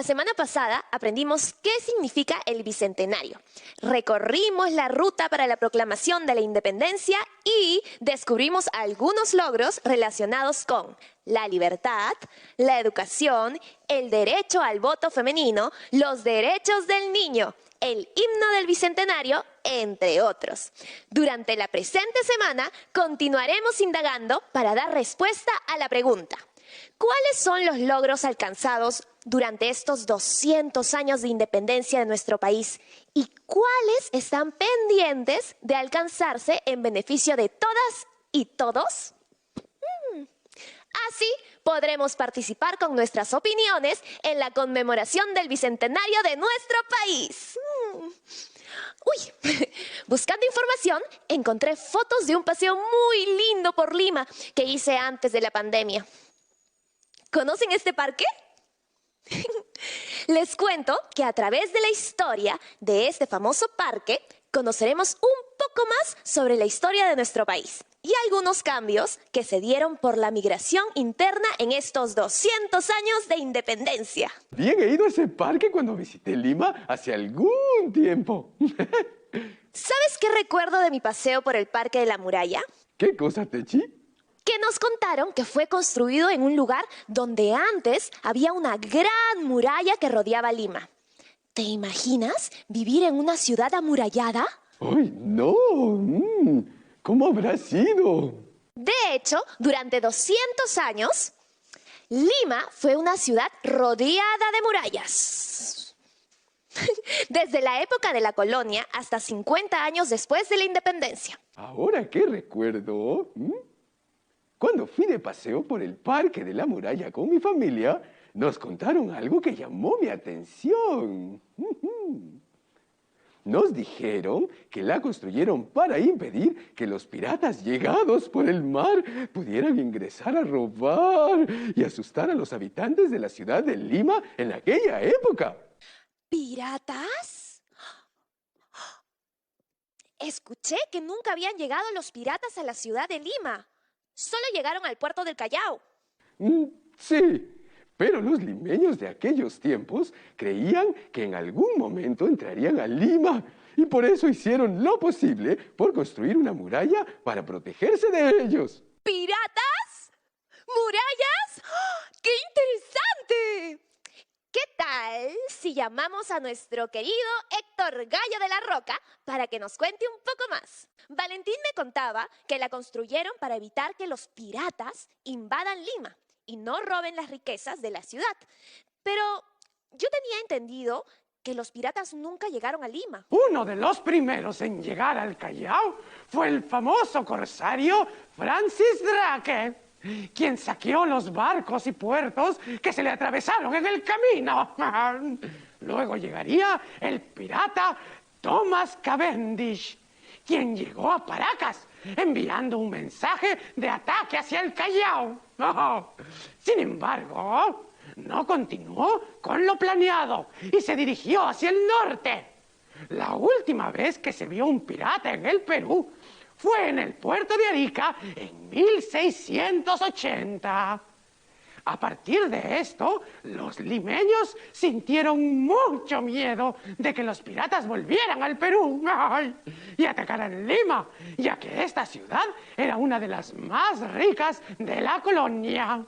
La semana pasada aprendimos qué significa el Bicentenario. Recorrimos la ruta para la proclamación de la independencia y descubrimos algunos logros relacionados con la libertad, la educación, el derecho al voto femenino, los derechos del niño, el himno del Bicentenario, entre otros. Durante la presente semana continuaremos indagando para dar respuesta a la pregunta: ¿cuáles son los logros alcanzados durante estos 200 años de independencia de nuestro país? ¿Y cuáles están pendientes de alcanzarse en beneficio de todas y todos? Así podremos participar con nuestras opiniones en la conmemoración del Bicentenario de nuestro país. Buscando información, encontré fotos de un paseo muy lindo por Lima que hice antes de la pandemia. ¿Conocen este parque? Les cuento que a través de la historia de este famoso parque conoceremos un poco más sobre la historia de nuestro país y algunos cambios que se dieron por la migración interna en estos 200 años de independencia. Bien, he ido a ese parque cuando visité Lima hace algún tiempo. ¿Sabes qué recuerdo de mi paseo por el Parque de la Muralla? ¿Qué cosa, Techi? Que nos contaron que fue construido en un lugar donde antes había una gran muralla que rodeaba Lima. ¿Te imaginas vivir en una ciudad amurallada? ¡Ay, no! ¿Cómo habrá sido? De hecho, durante 200 años, Lima fue una ciudad rodeada de murallas. Desde la época de la colonia hasta 50 años después de la independencia. ¿Ahora qué recuerdo? Cuando fui de paseo por el Parque de la Muralla con mi familia, nos contaron algo que llamó mi atención. Nos dijeron que la construyeron para impedir que los piratas llegados por el mar pudieran ingresar a robar y asustar a los habitantes de la ciudad de Lima en aquella época. ¿Piratas? Escuché que nunca habían llegado los piratas a la ciudad de Lima. Solo llegaron al puerto del Callao. Sí, pero los limeños de aquellos tiempos creían que en algún momento entrarían a Lima y por eso hicieron lo posible por construir una muralla para protegerse de ellos. ¿Piratas? ¿Murallas? ¡Oh! ¡Qué interesante! ¿Qué tal si llamamos a nuestro querido Héctor Gallo de la Roca para que nos cuente un poco más? Valentín me contaba que la construyeron para evitar que los piratas invadan Lima y no roben las riquezas de la ciudad. Pero yo tenía entendido que los piratas nunca llegaron a Lima. Uno de los primeros en llegar al Callao fue el famoso corsario Francis Drake, quien saqueó los barcos y puertos que se le atravesaron en el camino. Luego llegaría el pirata Thomas Cavendish, quien llegó a Paracas enviando un mensaje de ataque hacia el Callao. Sin embargo, no continuó con lo planeado y se dirigió hacia el norte. La última vez que se vio un pirata en el Perú fue en el puerto de Arica en 1680. A partir de esto, los limeños sintieron mucho miedo de que los piratas volvieran al Perú y atacaran Lima, ya que esta ciudad era una de las más ricas de la colonia,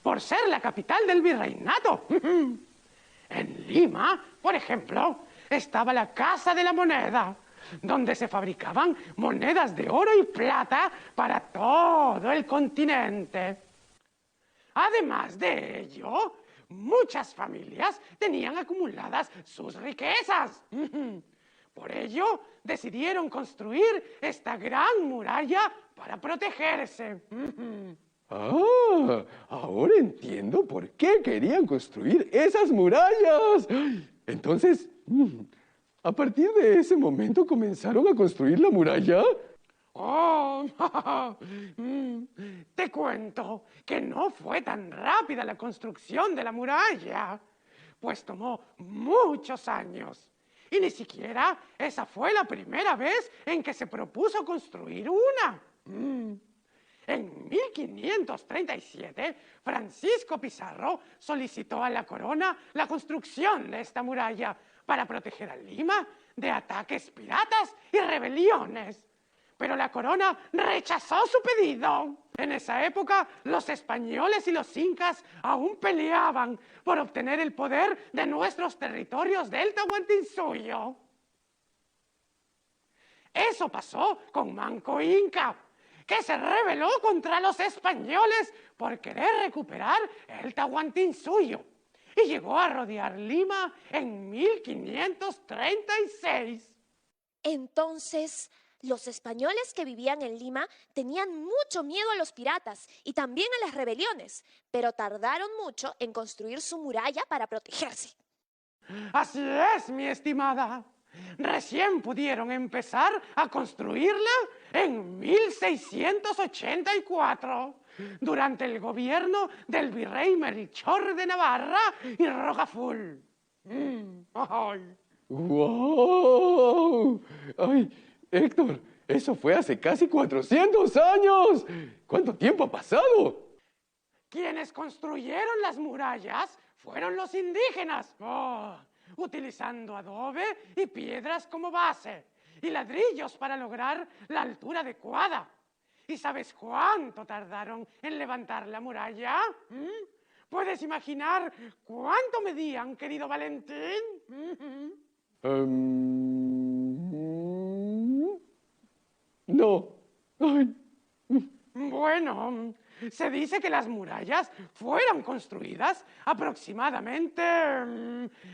por ser la capital del virreinato. En Lima, por ejemplo, estaba la Casa de la Moneda, donde se fabricaban monedas de oro y plata para todo el continente. Además de ello, muchas familias tenían acumuladas sus riquezas. Por ello, decidieron construir esta gran muralla para protegerse. Ahora entiendo por qué querían construir esas murallas. Entonces, a partir de ese momento comenzaron a construir la muralla. Te cuento que no fue tan rápida la construcción de la muralla, pues tomó muchos años. Y ni siquiera esa fue la primera vez en que se propuso construir una. En 1537, Francisco Pizarro solicitó a la corona la construcción de esta muralla para proteger a Lima de ataques piratas y rebeliones. Pero la corona rechazó su pedido. En esa época, los españoles y los incas aún peleaban por obtener el poder de nuestros territorios del Tahuantinsuyo. Eso pasó con Manco Inca, que se rebeló contra los españoles por querer recuperar el Tahuantinsuyo y llegó a rodear Lima en 1536. Entonces, los españoles que vivían en Lima tenían mucho miedo a los piratas y también a las rebeliones, pero tardaron mucho en construir su muralla para protegerse. Así es, mi estimada. Recién pudieron empezar a construirla en 1684, durante el gobierno del virrey Melchor de Navarra y Rocaful. ¡Ay! ¡Wow! ¡Ay, Héctor! Eso fue hace casi 400 años. ¿Cuánto tiempo ha pasado? Quienes construyeron las murallas fueron los indígenas, utilizando adobe y piedras como base y ladrillos para lograr la altura adecuada. ¿Y sabes cuánto tardaron en levantar la muralla? ¿Puedes imaginar cuánto medían, querido Valentín? No. Ay. Bueno, se dice que las murallas fueron construidas aproximadamente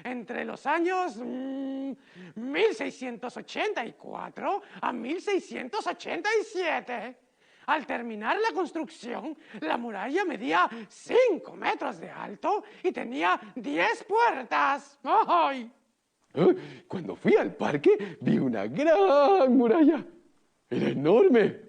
entre los años 1684 a 1687. Al terminar la construcción, la muralla medía 5 metros de alto y tenía 10 puertas. ¡Ay! Cuando fui al parque, vi una gran muralla. Era enorme.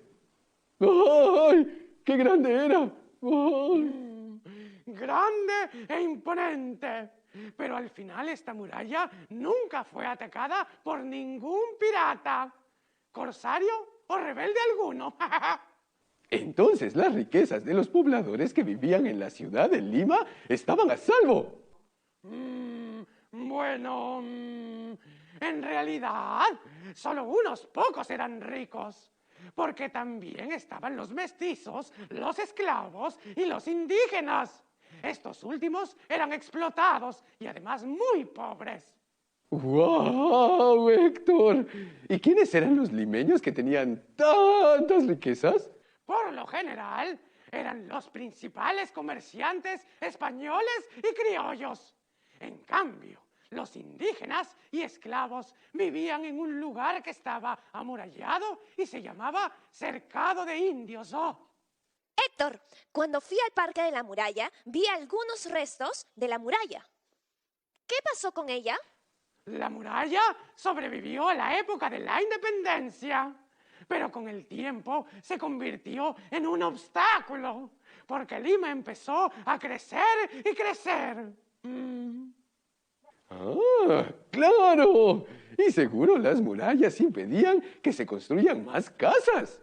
¡Ay! ¡Qué grande era! ¡Ay! Grande e imponente. Pero al final esta muralla nunca fue atacada por ningún pirata, corsario o rebelde alguno. Entonces las riquezas de los pobladores que vivían en la ciudad de Lima estaban a salvo. Bueno, en realidad, solo unos pocos eran ricos, porque también estaban los mestizos, los esclavos y los indígenas. Estos últimos eran explotados y además muy pobres. ¡Wow, Héctor! ¿Y quiénes eran los limeños que tenían tantas riquezas? Por lo general, eran los principales comerciantes españoles y criollos. En cambio, los indígenas y esclavos vivían en un lugar que estaba amurallado y se llamaba Cercado de Indios. Héctor, cuando fui al Parque de la Muralla, vi algunos restos de la muralla. ¿Qué pasó con ella? La muralla sobrevivió a la época de la independencia, pero con el tiempo se convirtió en un obstáculo, porque Lima empezó a crecer y crecer. ¡Ah, claro! Y seguro las murallas impedían que se construyan más casas.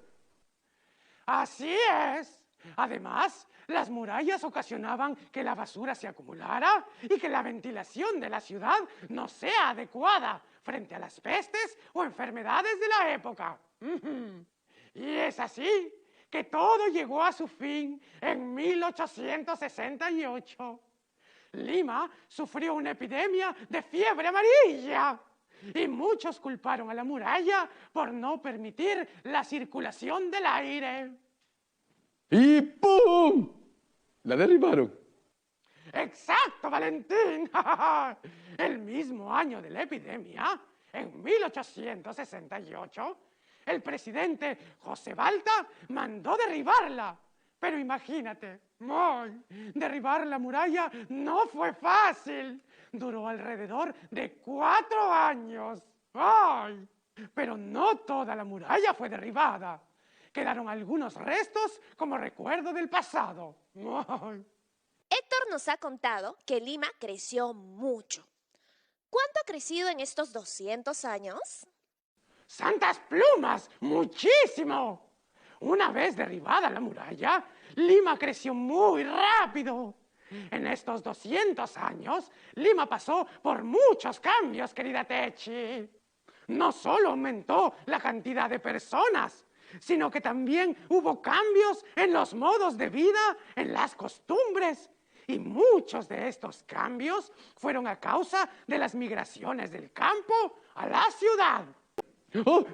Así es. Además, las murallas ocasionaban que la basura se acumulara y que la ventilación de la ciudad no sea adecuada frente a las pestes o enfermedades de la época. Y es así que todo llegó a su fin en 1868. Lima sufrió una epidemia de fiebre amarilla y muchos culparon a la muralla por no permitir la circulación del aire. ¡Y ¡pum! La derribaron. ¡Exacto, Valentín! El mismo año de la epidemia, en 1868, el presidente José Balta mandó derribarla. Pero imagínate, derribar la muralla no fue fácil. Duró alrededor de 4 años. ¡Ay! Pero no toda la muralla fue derribada. Quedaron algunos restos como recuerdo del pasado. ¡Ay! Héctor nos ha contado que Lima creció mucho. ¿Cuánto ha crecido en estos 200 años? ¡Santas plumas! ¡Muchísimo! Una vez derribada la muralla, Lima creció muy rápido. En estos 200 años, Lima pasó por muchos cambios, querida Techi. No solo aumentó la cantidad de personas, sino que también hubo cambios en los modos de vida, en las costumbres. Y muchos de estos cambios fueron a causa de las migraciones del campo a la ciudad. Oh,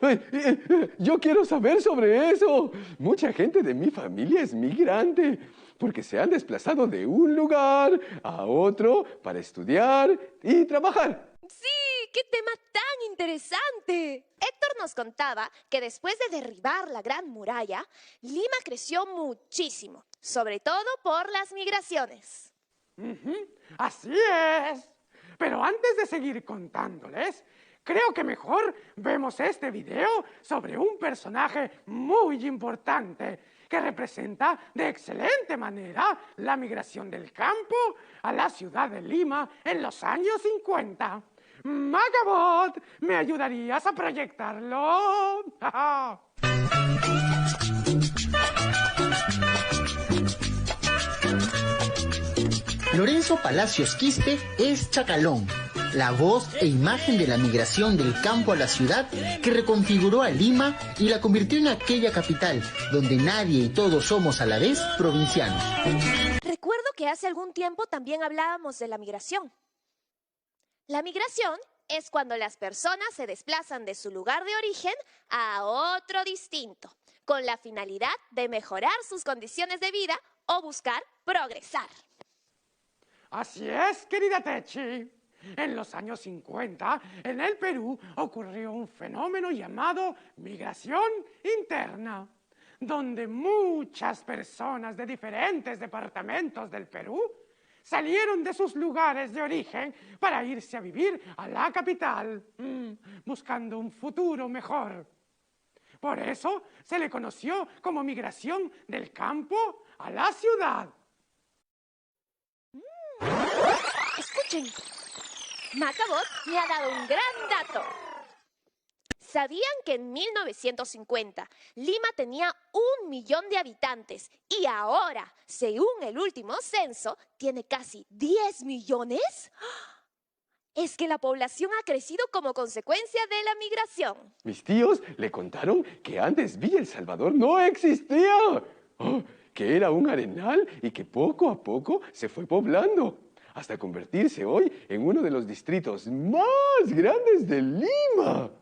yo quiero saber sobre eso. Mucha gente de mi familia es migrante porque se han desplazado de un lugar a otro para estudiar y trabajar. ¡Sí! ¡Qué tema tan interesante! Héctor nos contaba que después de derribar la Gran Muralla, Lima creció muchísimo, sobre todo por las migraciones. Así es. Pero antes de seguir contándoles, creo que mejor vemos este video sobre un personaje muy importante que representa de excelente manera la migración del campo a la ciudad de Lima en los años 50. Macabot, ¿me ayudarías a proyectarlo? Lorenzo Palacios Quispe es Chacalón, la voz e imagen de la migración del campo a la ciudad que reconfiguró a Lima y la convirtió en aquella capital donde nadie y todos somos a la vez provincianos. Recuerdo que hace algún tiempo también hablábamos de la migración. La migración es cuando las personas se desplazan de su lugar de origen a otro distinto, con la finalidad de mejorar sus condiciones de vida o buscar progresar. Así es, querida Techi. En los años 50, en el Perú, ocurrió un fenómeno llamado migración interna, donde muchas personas de diferentes departamentos del Perú salieron de sus lugares de origen para irse a vivir a la capital, buscando un futuro mejor. Por eso se le conoció como migración del campo a la ciudad. Escuchen, Macabot me ha dado un gran dato. ¿Sabían que en 1950 Lima tenía 1 millón de habitantes y ahora, según el último censo, tiene casi 10 millones? Es que la población ha crecido como consecuencia de la migración. Mis tíos le contaron que antes Villa El Salvador no existía. Que era un arenal y que poco a poco se fue poblando, hasta convertirse hoy en uno de los distritos más grandes de Lima.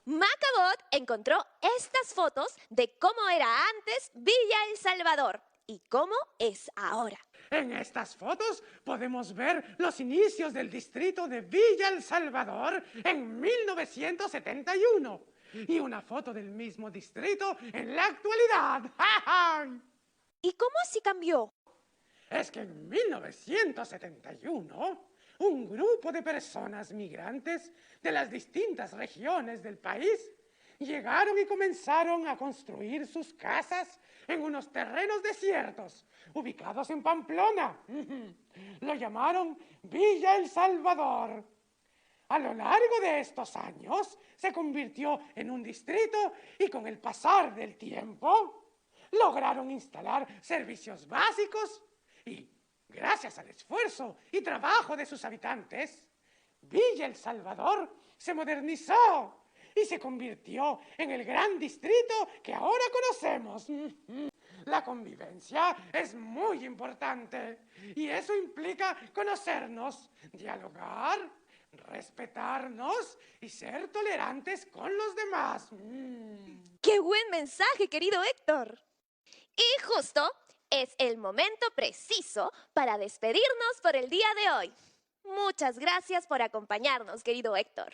Macabot encontró estas fotos de cómo era antes Villa El Salvador y cómo es ahora. En estas fotos podemos ver los inicios del distrito de Villa El Salvador en 1971 y una foto del mismo distrito en la actualidad. ¿Y cómo así cambió? Es que en 1971, un grupo de personas migrantes de las distintas regiones del país llegaron y comenzaron a construir sus casas en unos terrenos desiertos ubicados en Pamplona. Lo llamaron Villa El Salvador. A lo largo de estos años se convirtió en un distrito y con el pasar del tiempo lograron instalar servicios básicos y, gracias al esfuerzo y trabajo de sus habitantes, Villa El Salvador se modernizó y se convirtió en el gran distrito que ahora conocemos. La convivencia es muy importante y eso implica conocernos, dialogar, respetarnos y ser tolerantes con los demás. ¡Qué buen mensaje, querido Héctor! Y justo es el momento preciso para despedirnos por el día de hoy. Muchas gracias por acompañarnos, querido Héctor.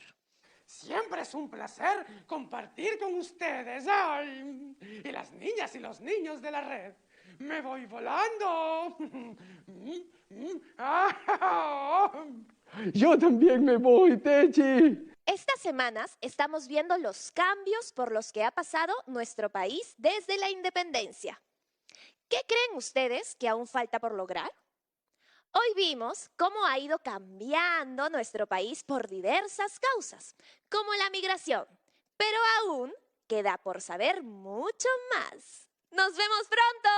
Siempre es un placer compartir con ustedes. ¡Ay! Y las niñas y los niños de la red. ¡Me voy volando! Yo también me voy, Techi. Estas semanas estamos viendo los cambios por los que ha pasado nuestro país desde la independencia. ¿Qué creen ustedes que aún falta por lograr? Hoy vimos cómo ha ido cambiando nuestro país por diversas causas, como la migración, pero aún queda por saber mucho más. ¡Nos vemos pronto!